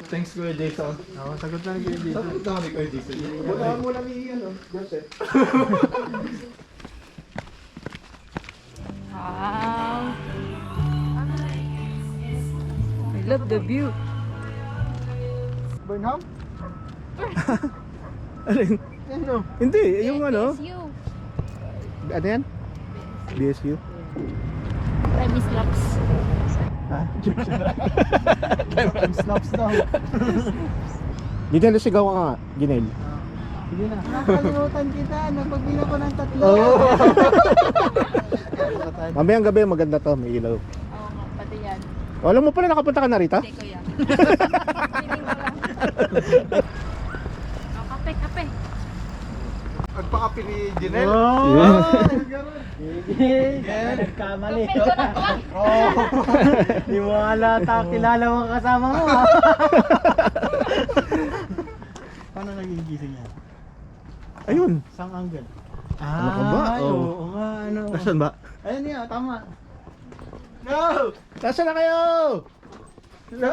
Thanks Kuya Jason. Oo, sagot na ni Kuya Jason. Sagot na ni Kuya Jason. Butaan mo lang Joseph. Wow. I love the view. Burnham? Alin? Ano? Hindi, yung ano? BSU. Ano yan? BSU? Premise laps. Snaps daw. Ginel, sigaw ka nga. Ginel. Sige na. Nakalimutan kita. Nagbabila ko ng 3. Oo. Mamayang gabi maganda to, may ilaw. Oo nga, pati yan. Alam mo pala nakapunta ka na rito? Hindi ko yan. Feeling ko lang. Oh, kape, kape. Nagpakapi ni Janelle. Nagkamali. Kape ko na ba? Di mo halata kilala mo kasama mo. Paano naging gising yan? Ayun. Sang angle. Ano ka ba? Ay, Oh. oo nga, ano. Nasaan ba? Ayun niya, tama. No! Nasaan na kayo? No!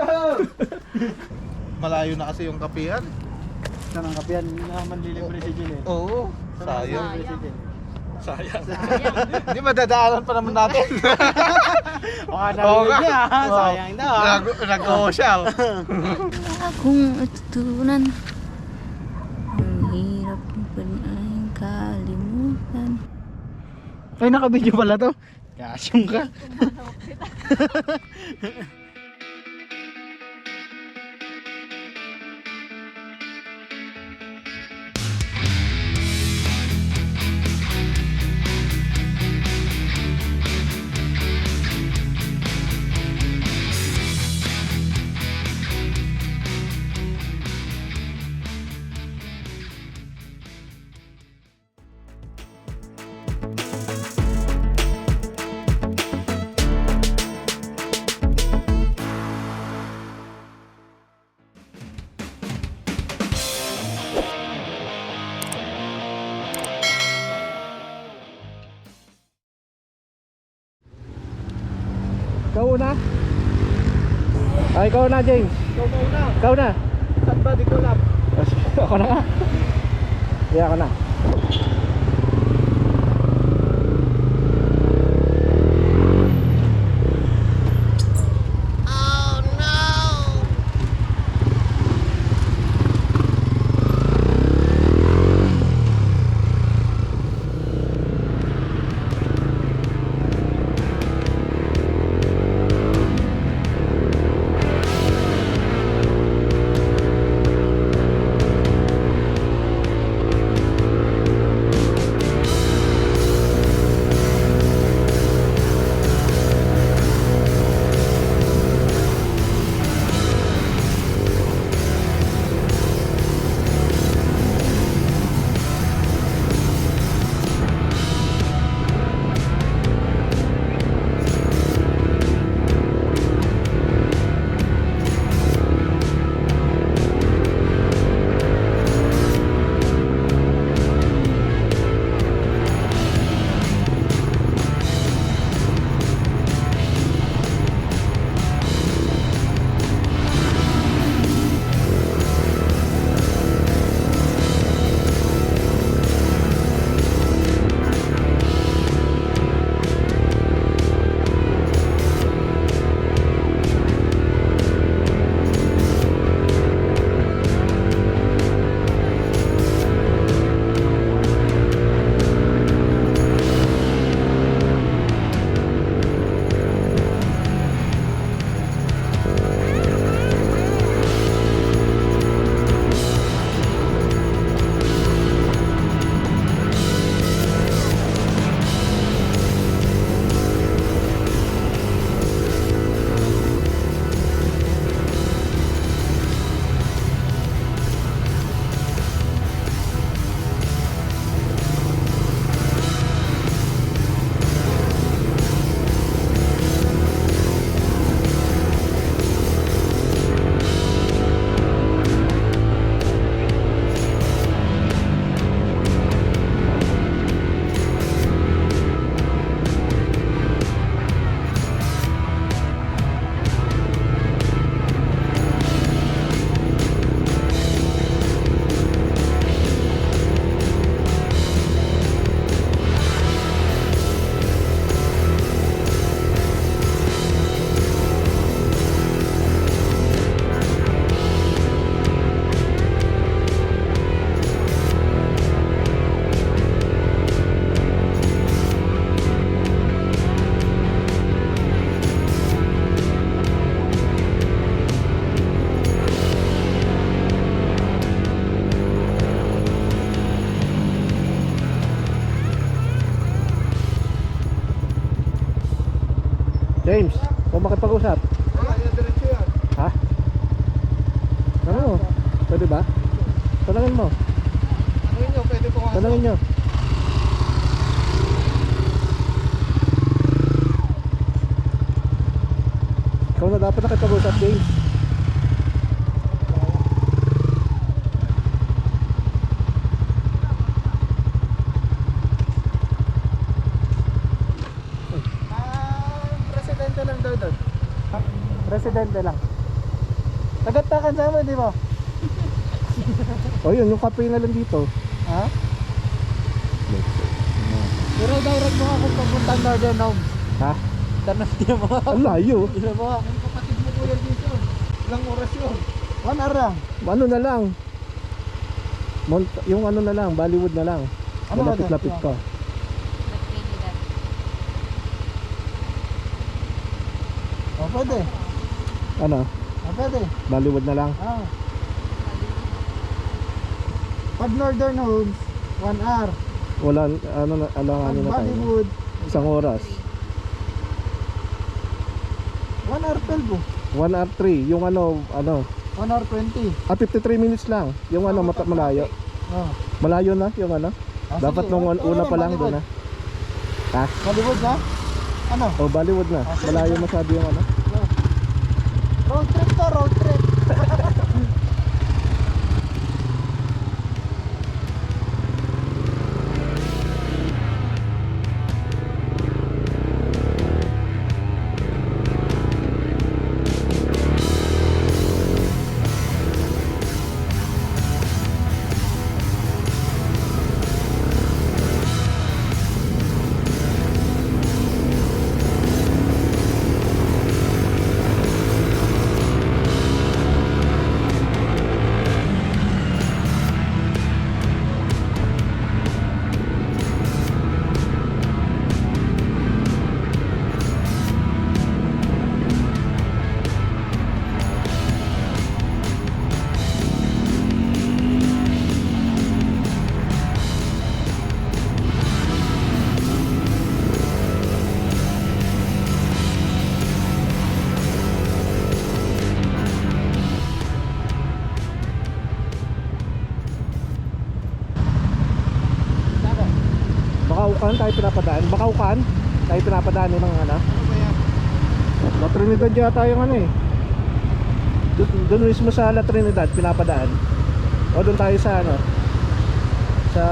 Malayo na kasi yung kapihan. Saan ang kapiyan? Naman lilibre si Jill eh. Oo. Saan ang Sayang. lilibre si Jill? Sayang. Sayang. Hindi madadaanan pa naman natin. Baka narinig niya, ha? Sayang daw. ha? Nag-oo siya. Akong atutunan. Ang hirap pa ay kalimutan. Ay, naka-video pala to. Kasyong ka. Ikaw na? Ay, ikaw na, James. Ikaw na. Saan ba? Di ko lap. Ako na nga. Iya ka na. di ba? Tanungin mo. Ano yun yun? Pwede pumasok. Tanungin nyo. Ikaw na dapat nakipag-usap, James. Presidente lang daw doon. Presidente lang. Tagatakan sa amin, di ba? O yun, yung kape na lang dito. Ha? Pero daw rin mo akong papuntang Northern Homes. Ha? Tanong niya mo. Ang layo. Ila mo. Ang kapatid mo kuya dito. Ilang oras yun? 1 hour lang. Ano na lang. Yung ano na lang, Bollywood na lang. Ano ba Malapit-lapit doon? ka. Oh, pwede. Ano? Oh, pwede. Bollywood na lang. Ah. Pag Northern Homes, 1 hour. Wala, ano na, Pag alanganin na tayo. Bollywood, Isang oras. 1 hour 12 oh. 1 hour 3. Yung ano, 1 hour 20. 53 minutes lang. Yung ano, malayo. Oh. Malayo na, yung ano. Ah, Dapat sige. nung Ano una lang, pa lang Bollywood? doon, ha. Bollywood na? Ano? O, Bollywood na. Ah, sige. Malayo masyado yung ano. Road trip to, road trip. Bakaukan tayo pinapadaan. Bakaukan tayo pinapadaan ng mga ano. Ano ba yan? La Trinidad yata yung ano eh. Doon mismo sa La Trinidad pinapadaan. O doon tayo sa ano, sa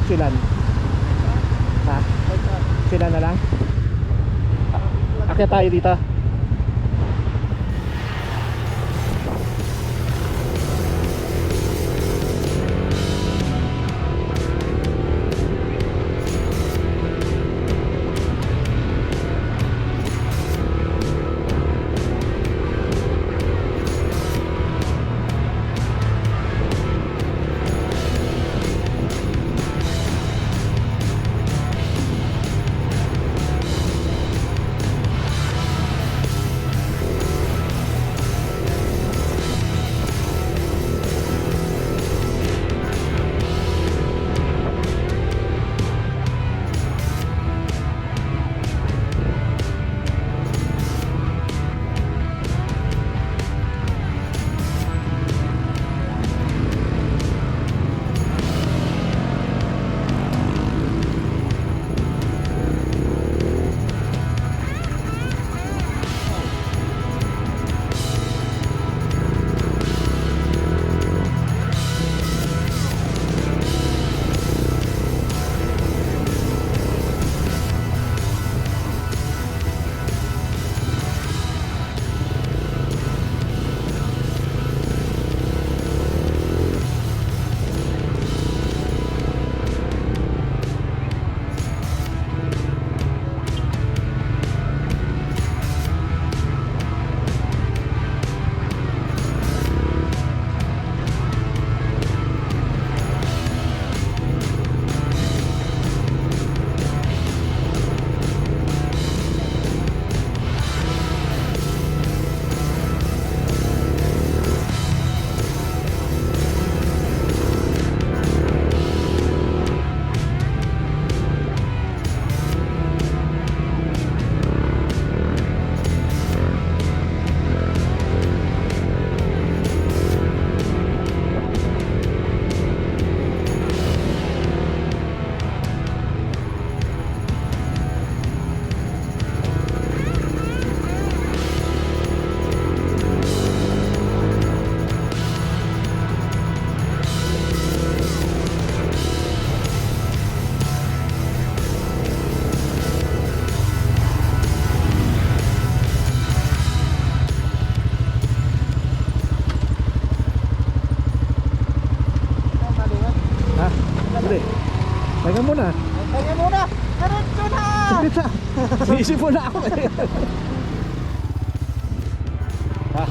Silan. Ha? Silan na lang. Akyat tayo dito. muna. Kaya muna! Diretso na! Saglit na. Iisip mo na ako eh. Ha?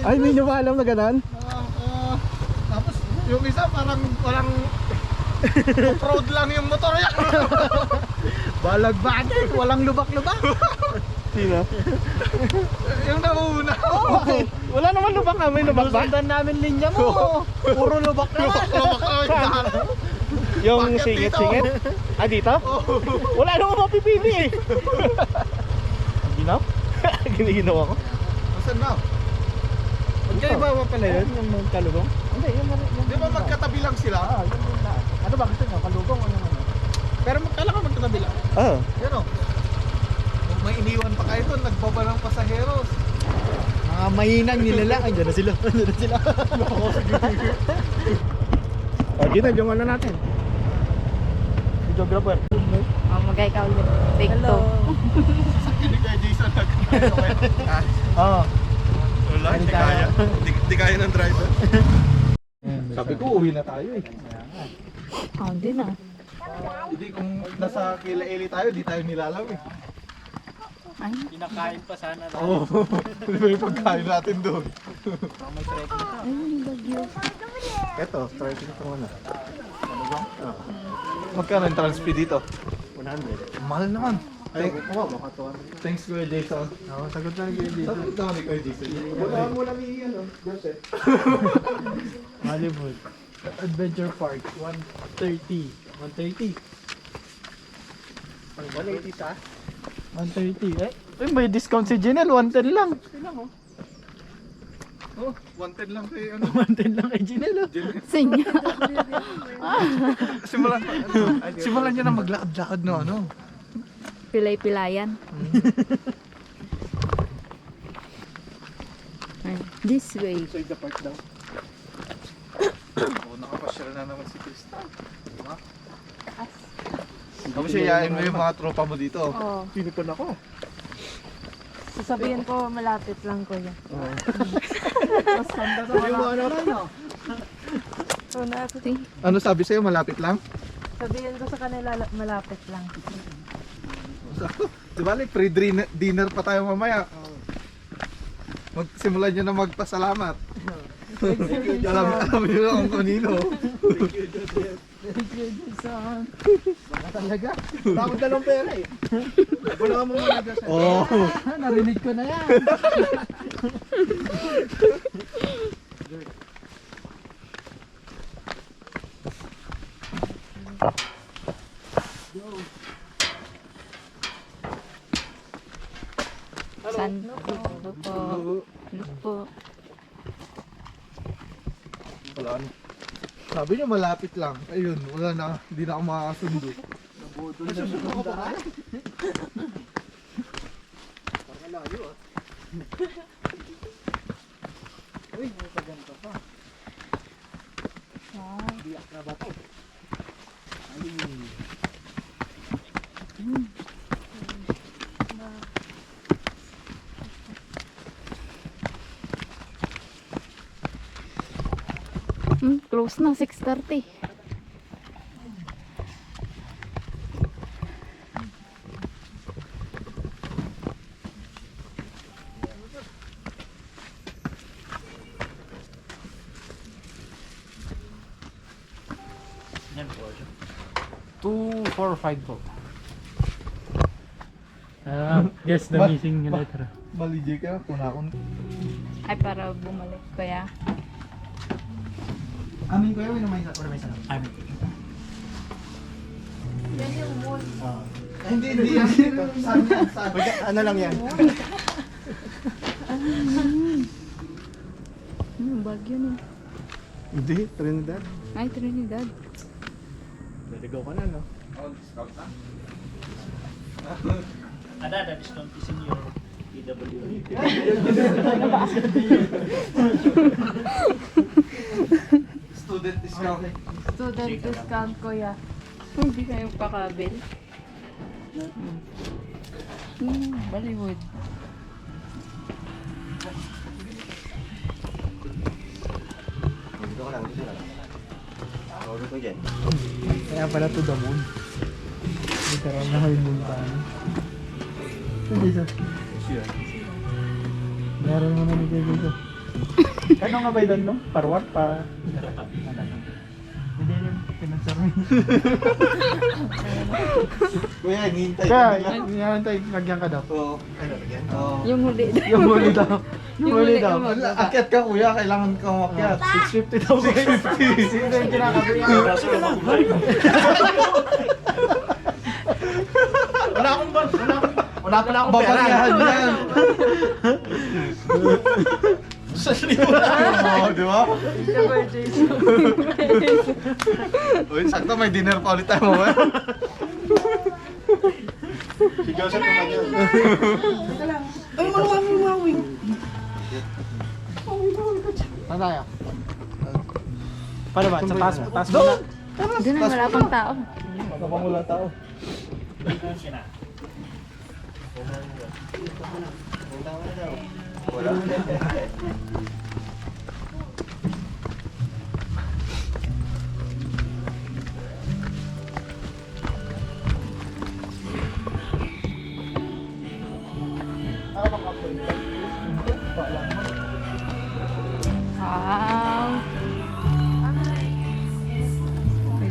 Ay, may nyo ba alam na ganon? Tapos yung isa parang walang proud lang yung motor niya. Balag-balag, walang lubak-lubak. Sino? Yung nauna. Okay. Wala naman lubak ah, may lubak ba? Sundan namin linya mo. Puro lubak na. Lubak. Yung Bakit singit-singit? Ah, dito? Wala naman mapipili eh. Ginaw? Giniginaw ako? Saan na? Magkaiba ba pala yun? Yung kalugong? Hindi, yung di ba magkatabi lang sila? Yun na. Ano ba gusto nyo? Kalugong o naman? Pero magkala ka magkatabi lang. Oo. Yan o. Kung may iniwan pa kayo doon, nagbaba ng pasaheros. Mga mahinang nilalang. Ay, dyan na sila. Dyan na sila. O, Gina, yung ano natin? Videographer. Magay ka ulit. Take two. Hindi kaya Jason Oo. Wala, hindi kaya. Hindi kaya ng driver. Sabi ko, uwi na tayo eh. Hindi na. Hindi kung nasa Kila Eli tayo, di tayo nilalam eh. Ay, Kinakain pa sana tayo. Oo. May pagkain natin doon. May trekking ka. ay, yung bagyo. Eto, trekking ito ano. Magkano yung transfer dito? 100. Mahal naman. Baka Thanks Kuya Jason. Oo, sagot na rin dito. Sagot naman ni Kuya Jason. Bulaan mo lang ano, Joseph. Hollywood. Adventure Park. 130. 130. 180 sa? 130. Eh, may discount si Janelle. 110 lang. Oh, wanted lang kay ano. 110 lang kay Janelle. Oh. Senya. Simulan niya na maglakad-lakad no ano. Pilay-pilayan. Ay, this way. Inside the park daw. Oh, nakapasyal na naman si Krista. Diba? Tapos siyayain mo yung mga tropa mo dito. Oo. Pinipon ako. Sasabihin ko, malapit lang ko yan. Yung mga ano rin, So, natin. Ano sabi sa'yo, malapit lang? Sabihin ko sa kanila, malapit lang. Di ba, like, pre-dinner pa tayo mamaya. Magsimulan nyo na magpasalamat. alam nyo na kung kanino. Baka talaga. Takot na lang pera eh. Wala mo muna dyan sa... Oo. Narinig ko na yan. San? Hello po. Hello po. Wala ano. Sabi niya malapit lang. Ayun, wala na. Hindi na ako makakasundo. Nasusunod ko ba? Parang layo ah. Uy, may paganto pa. Biyak na ba ito? Ay. Close na, 6:30. Yan po. 245 po. Guess the missing letter. Maligay ka, kunakon. Ay, para bumalik ko ya. Amin ko yun, may isa. I'm Yan yung moon. Hindi yan. Saan yan? Saan? Ano lang yan? Bagyo na. Hindi, Trinidad. Ay, Trinidad. Naligaw ka na, no? Oh, discount na? Ada discount is in your PWD. Student discount. Student discount ko ya. Hindi kayo pakabil. Bollywood. Dito ka lang, dito lang. Tawag ko dyan. Kaya pala to the moon. Literal na kayo moon pa. Hindi sa. Meron mo na nito dito. Kano nga ba yun, no? Parwat pa. Hindi yung pinagsarami. Kuya, hinihintay Kaya, ka nila. yan tayo, lagyan ka daw. Oo. Ano, lagyan? Oo. Yung huli. Yung huli daw. Yung huli daw. Akyat ka kuya, kailangan ka umakyat. 650 daw. 650. Sino yung kinakabihan? Wala akong wala pala akong pera. Babayahan yan. Sa libo lang. Oo, di ba? Uy, sakto may dinner pa ulit tayo mamaya. Si Joseph naman yun. Saan tayo? Paano ba? Sa taas mo na? Doon na, wala pang tao. Kapang wala tao. Wala.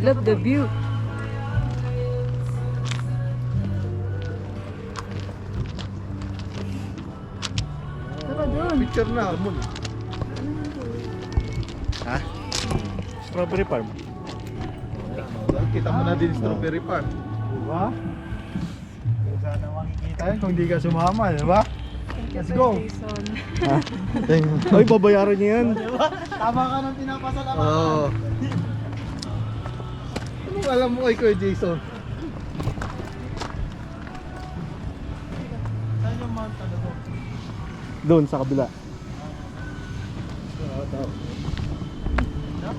love the view. Tara doon. Picture na, Armon. Ha? Strawberry farm. Kita mo na din yung strawberry farm. Diba? Kung saan na makikita yun kung di ka sumama, diba? Let's go. Jason. Ha? Ay, babayaran niya yan. Tama ka ng pinapasalamat. Oo. Anong alam mo kay Kuya Jason? Saan yung mount ano to? Doon sa kabila.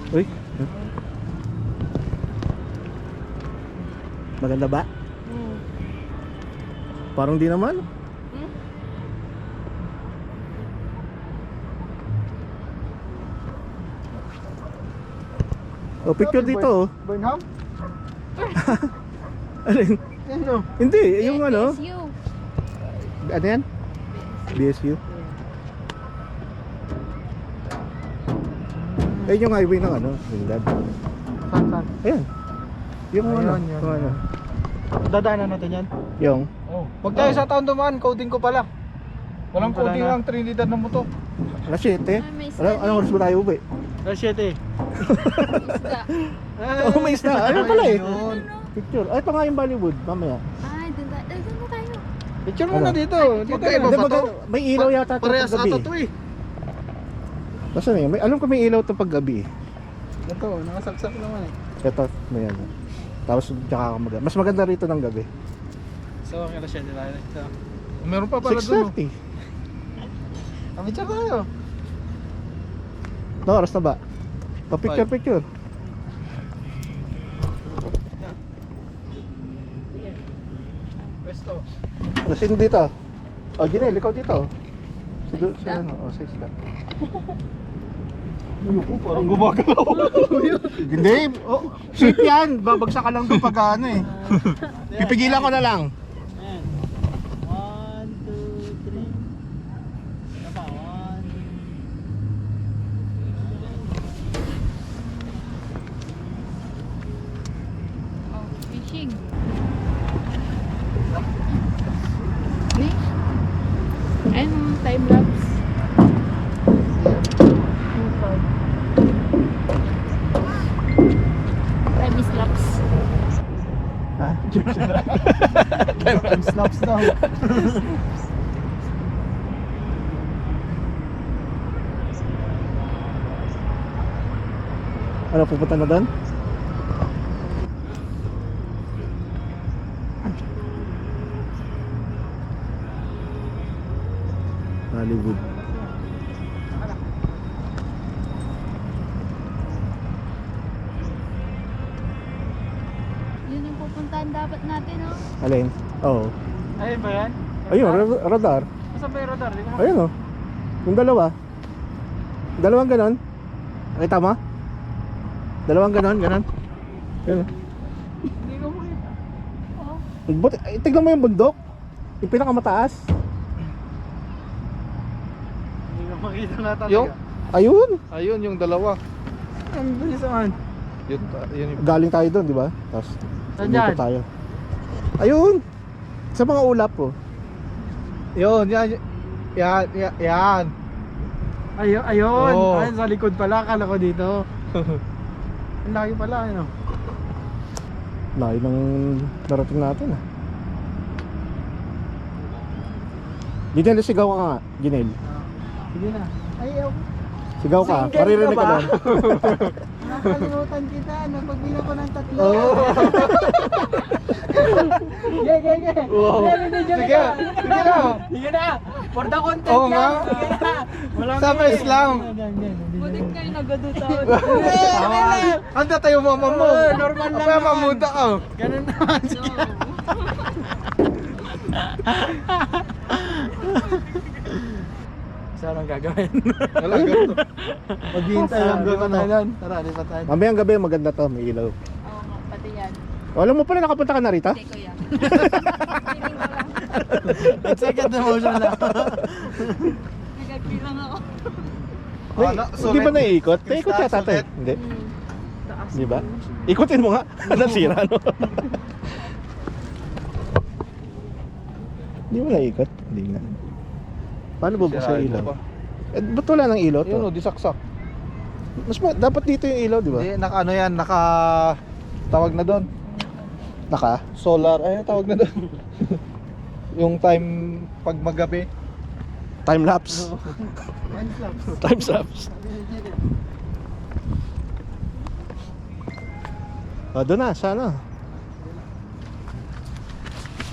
Uy. Maganda ba? Parang di naman. Oh, picture dito. Oh. Burnham? Alin? Yan no. Hindi, yung ano? BSU. Ano yan? BSU. Ayun yung highway ng ano, Trinidad. Saan? Ayan. Yung Ayun, ano, yun. yung ano. Dadaanan natin yan? Yung. Oh. Huwag tayo sa taon dumaan, coding ko pala. Walang Wala coding na. ang Trinidad na mo to. Alas 7. may Anong oras ba tayo uwi? That's it eh. Isda. Oh, may isda. Ayun pala eh. Yun. Picture. Ay, ito nga yung Bollywood. Mamaya. Ay, doon na tayo. Picture mo Ano? na dito. Dito Magkaiba na. ba Hindi, to? may ilaw yata ito Parehas pag gabi. ata to eh. Basta na yun. Alam ko may ilaw ito pag gabi. Ito, nakasaksak naman eh. Ito, may ano. Tapos tsaka ka mas maganda rito ng gabi. So, kaya siya nila ito. Meron pa pala doon. 6:30. Picture tayo. No, oras na ba? Picture. Pwesto. Sino dito? Oh, Ginel, ikaw dito. Si ano? Oh, sa isla. Parang gumagalaw. Hindi. Oh, shit yan. Babagsak ka lang doon pag ano eh. Pipigilan ko na lang. 1, 2, 3. Apa, 1. Oh, fishing. Ni? Ayun, time lapse. Time is lapse. Ha? Time snaps daw. Ano, pupunta na doon? Hollywood. Yun ang pupuntahan dapat natin, oh. Alin? Oo. Ayun ba yan? Ayun, radar. Saan ba yung radar? Di ko na- Ayun oh. Yung dalawa. Dalawang ganon. Nakita mo? Dalawang ganon. Ayun oh. Hindi ko makita. Tignan mo yung bundok. Yung pinakamataas. Hindi ko makita na talaga. Yung? Ayun. Ayun yung dalawa. Ang bilis naman. Yun yung Galing tayo doon, di ba? Tapos Saan umikot yan? tayo. Ayun. Sa mga ulap oh. Yun, yan. Yan. Ayun. Oo. Ayun, sa likod pala. Akala ko dito. Ang laki pala, ano? Layo ng narating natin ah. Ginel, sigaw ka nga. Ginel. Sige na. Ayaw. Sigaw ka. Single Maririnig ka ka ba? doon. Nakalimutan kita. Nagpagbilang ko ng 3. Oo. Sige. Wow. Sige. Sige na. Sige na. For the content Oo nga. Sige na. Walang Sama eh. Islam. Butik kayo nagadutawan. Anda tayo mama mo. Oo, normal lang Apa naman. mamuda ka. Ganun naman. Sige. Saan ang gagawin? Wala ganito. Maghihintay lang doon Lipat ano. tayo doon. Tara, lipat tayo. Mamayang gabi maganda to. May ilaw. Oo nga, pati yan. Alam mo pala nakapunta ka na rito? Hindi ko yan. Feeling ko lang. Second emotion lang. Nag-agree lang ako. Ah, Hindi ba naiikot? Naikot Sulit. yata ito eh. Hindi. Taas Di ba? Ikutin mo nga. Nasira, no? Hindi mo naikot? Hindi nga. Paano bubuksan Sirain yung ilaw? mo pa. Eh, ba't wala ng ilaw to? Yun o, disaksak. Dapat dito yung ilaw, di ba? Hindi, naka ano yan, naka... Tawag na doon. Naka? Solar, ay tawag na doon. Yung time pag magabi. Time lapse. Time lapse. O, doon na, sana.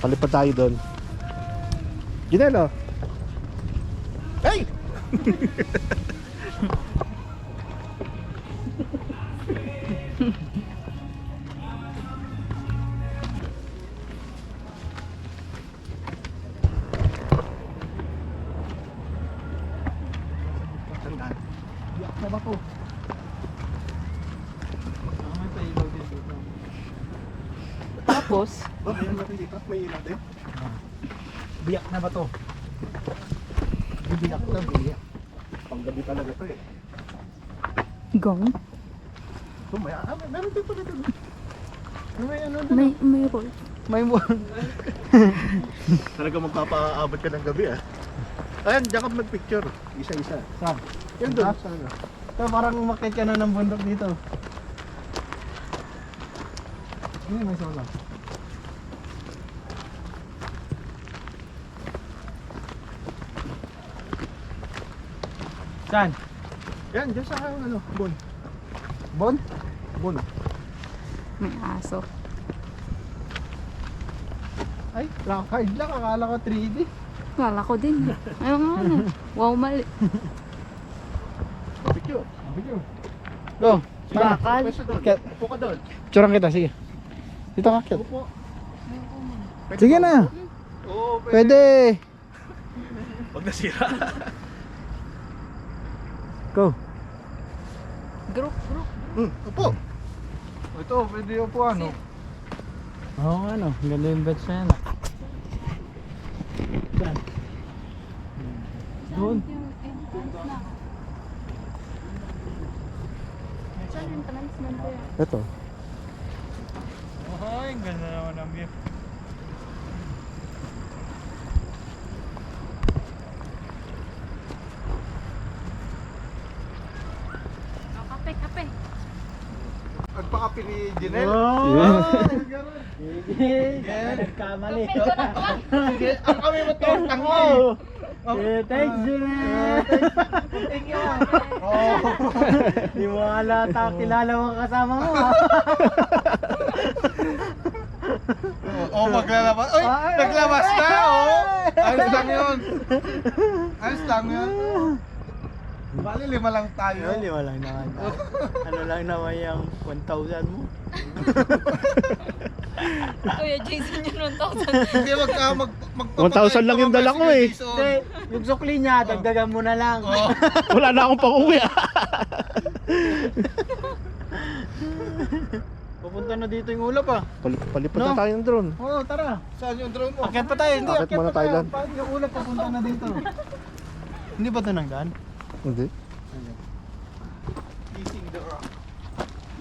Palipad tayo doon. Ginelo. Hey! Sa ba to? Tapos, May ilaw din. Biyak na ba to? Biyak na, biyak. Panggabi talaga to eh. gong. So, meron din pala doon. May ano May roll. May mo. Talaga magpapaabot ka ng gabi ah. Ayan, diyan ka mag-picture. Isa-isa. Saan? Yan doon. Ah? Sana. So, parang umakyat ka na ng bundok dito. Hindi, may solar. Saan? Yan, diyan sa ano, Bon. Bon? Bon. May aso. Ay, lakad lang. Akala ko 3D. Kala ko din. Ayun nga ano. Wow, mali. Picture. Video. Go. Bakal. Pwesto doon. Kat. Upo ka doon. Tsurang kita, sige. Dito ka, Kat. Upo. Sige na. Oo, Pwede. Huwag nasira. Go. Group. Upo. Ito, pwede upo ano. Oo nga no, ganda yung bets na yan. Saan? Doon. Saan yung transman ko yan? Ito. Ay, ganda naman ang view. Kape. Pagpakapi ni Janelle. Yeah. Nagkamali. Sige, ang kami mo to, tango. Thanks, Junel! Thank you. Oh. Di mo alata kilala mo kasama mo ha? Oh, maglalabas. Uy, naglabas na, oh. Ayos lang yun. Ayos lang yun. Bali, 5 lang tayo. Hindi, wala naman. Ano lang naman yung 1,000 mo? Kuya Jason yun 1,000. Hindi, 1,000 lang yung dala ko eh. Hindi, yung sukli niya, dagdagan mo na lang. Oh. Wala na akong pang-uwi ah. Pupunta na dito yung ulap ah. Palipad No? na tayo ng drone. Oo, tara. Saan yung drone mo? Akyat pa tayo, hindi. Akit muna tayo doon. Paano yung ulap papunta na dito? Hindi ba ito nang daan? Hindi. Kissing the rock.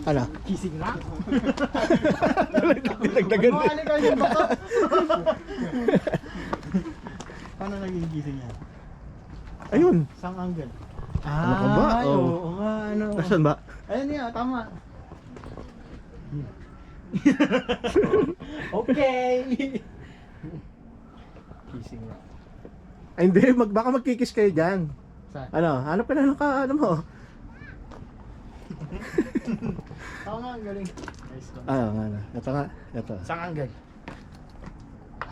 Ano? Kissing rock? Dinagdagan Oh, alin ka yung baka? Paano naging kissing yan? Ayun. Sang angle? Ano ka ba? Ay, Oh. oo nga, ano. Nasaan ba? Ayun niya, tama. Okay. Kissing rock. Ay, hindi. Baka magkikis kayo dyan. Saan? Ano? Hanap ka na ng ano mo. Tama, ang galing. Nice one. Nga na. Ito nga. Ito. Sang angle?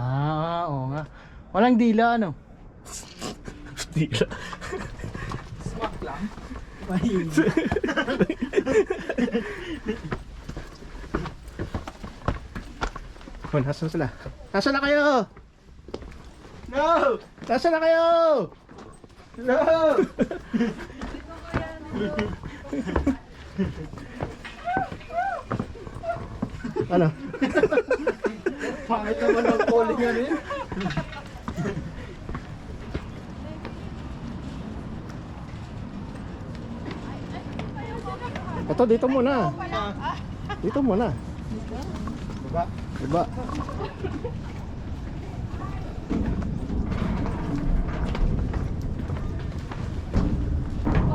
Oo nga. Walang dila, ano? Tila. Swak lang. Mahina. Oh, nasan sila? Nasaan na kayo? No! Nasaan na kayo? No! Ano? Pangit naman ang calling yan eh. Ito, dito muna. Dito muna. Baba. Diba?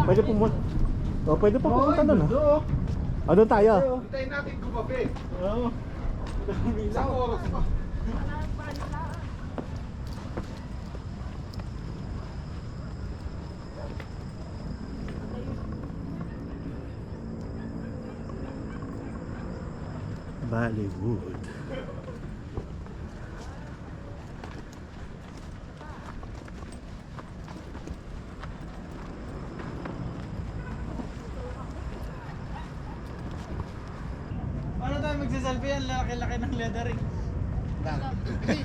Pwede pumunta. Oh, pwede pa pumunta doon ah. Ah, doon tayo. Hintayin natin gumabi. Oo. Isang oras pa. Bollywood. Paano tayo magsasalbi? Ang laki-laki ng leathering.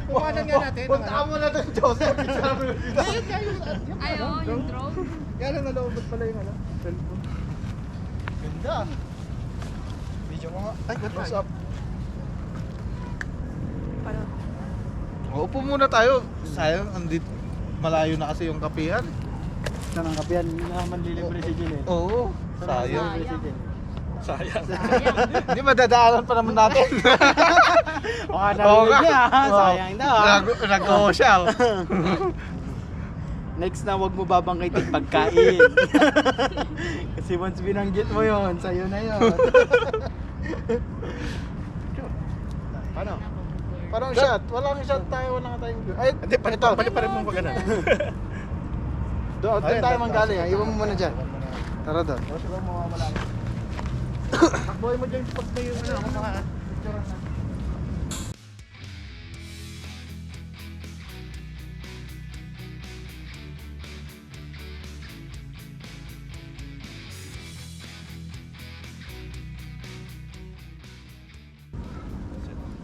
Kuhanan nga natin. Puntaan mo na doon, Joseph. Ayaw, yung drone. Kaya lang nalobot pala yung ano, cellphone. Ganda. Video ko nga. Ay, what's up? Paano? Upo muna tayo. Sayang, andito. Malayo na kasi yung kapihan. Saan ang kapihan? Hindi naman lilibre si Jill eh. Oo. Sayang. Sayang. Sayang. Hindi, madadaanan pa naman natin. Baka narinig niya ha? Sayang daw ha? Nag-oo siya. Next na wag mo babangkitin pagkain. Kasi once binanggit mo yon, sa'yo na yon. Paano? Parang shot. Walang shot tayo. Walang tayong... Ay, hindi. Pwede pa rin mong pagana. Doon tayo manggaling. Iwan mo muna dyan. Tara doon. Tapos lang mawawala. Takboy mo dyan pag tayo ano, ako mga picture na.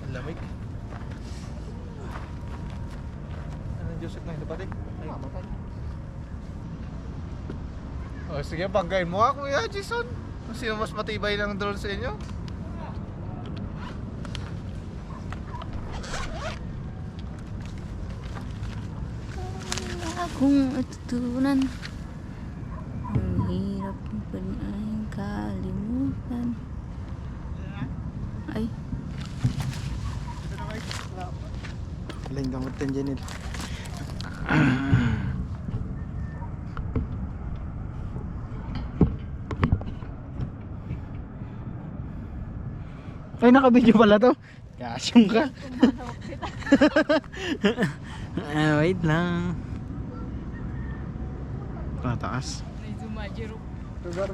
Ang lamig. Anong Joseph na hindi pa rin? Oh, sige, banggain mo ako, Kuya Jason. Sino mas matibay ng drone sa inyo? Akong atutunan. Ang hirap pa ay kalimutan. Ay. Aling gamot din dyan eh. Ay, naka-video pala to. Kasyong ka. Wait lang. Pataas. May Zumajiro. Tugar.